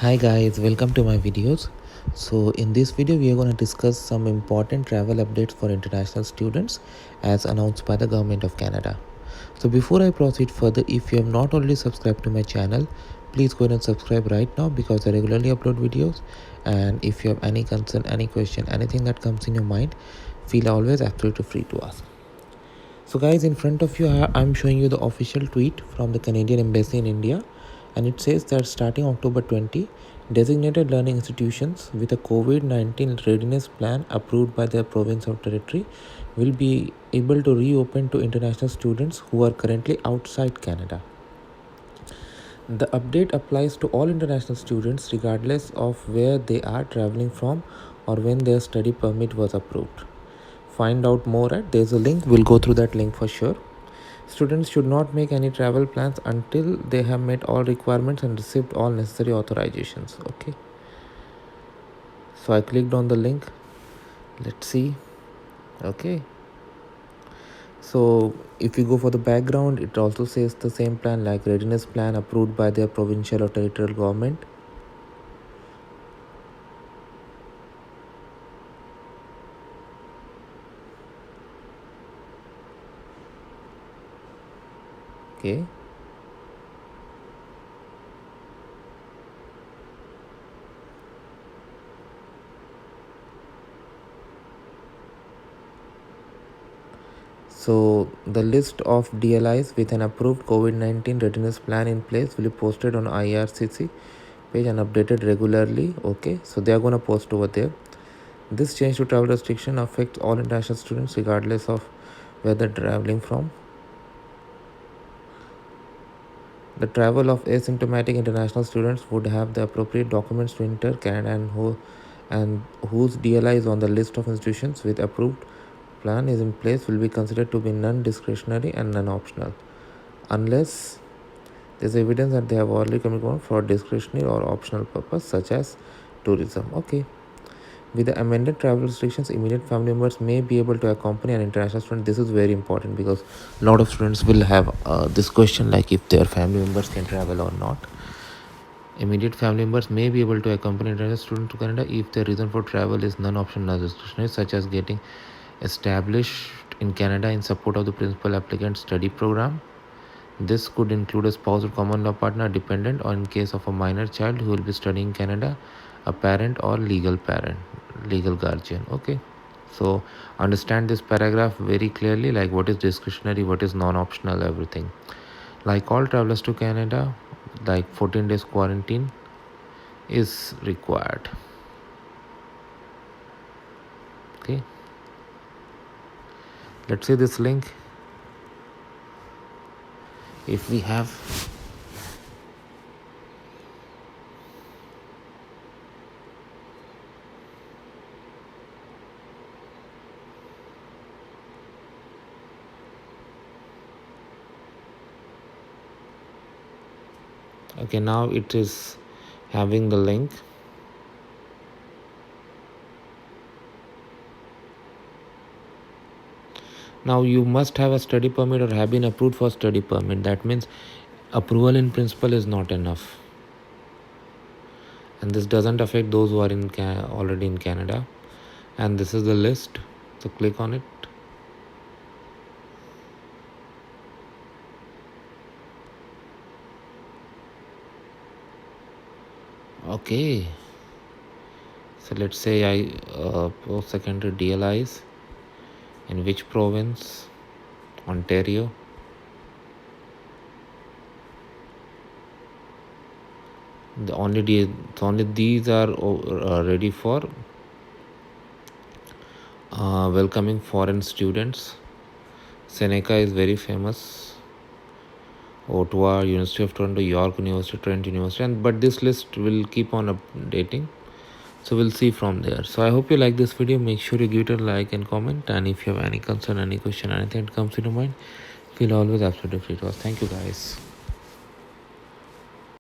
Hi guys, welcome to my videos. So in this video we are going to discuss some important travel updates for international students as announced by the government of Canada. So before I proceed further, if you have not already subscribed to my channel, please go ahead and subscribe right now because I regularly upload videos. And if you have any concern, any question, anything that comes in your mind, feel always absolutely free to ask. So guys, in front of you I'm showing you the official tweet from the Canadian Embassy in India, and it says that starting October 20, designated learning institutions with a COVID-19 readiness plan approved by their province or territory will be able to reopen to international students who are currently outside Canada. The update applies to all international students regardless of where they are traveling from or when their study permit was approved. Find out more at there's a link, we'll go through that link for sure. Students should not make any travel plans until they have met all requirements and received all necessary authorizations. Okay, so I clicked on the link. Let's see. Okay, so if you go for the background, it also says the same plan, like readiness plan approved by their provincial or territorial government. Okay, so the list of DLIs with an approved COVID-19 readiness plan in place will be posted on IRCC page and updated regularly. Okay, so they are going to post over there. This change to travel restriction affects all international students regardless of where they're traveling from. The travel of asymptomatic international students would have the appropriate documents to enter Canada and whose DLI is on the list of institutions with approved plan is in place will be considered to be non-discretionary and non-optional unless there's evidence that they have already come for discretionary or optional purpose such as tourism. Okay. With the amended travel restrictions, immediate family members may be able to accompany an international student. This is very important because a lot of students will have this question, like if their family members can travel or not. Immediate family members may be able to accompany an international student to Canada if their reason for travel is non-optional, non-discretionary, such as getting established in Canada in support of the principal applicant study program. This could include a spouse or common law partner, dependent, or in case of a minor child who will be studying in Canada, a parent or legal guardian. Okay, so understand this paragraph very clearly, like what is discretionary, what is non-optional, everything. Like all travelers to Canada, like 14 days quarantine is required. Okay, let's see this link. If we have okay, now it is having the link. Now you must have a study permit or have been approved for study permit. That means approval in principle is not enough, and this doesn't affect those who are already in Canada. And this is the list, so click on it. Okay, so let's say I post-secondary DLIs in which province? Ontario. Only these are ready for welcoming foreign students. Seneca is very famous. Ottawa, University of Toronto, York University, Trent University, but this list will keep on updating. So we'll see from there. So I hope you like this video. Make sure you give it a like and comment. And if you have any concern, any question, anything that comes to your mind, feel always absolutely free to ask. Thank you guys.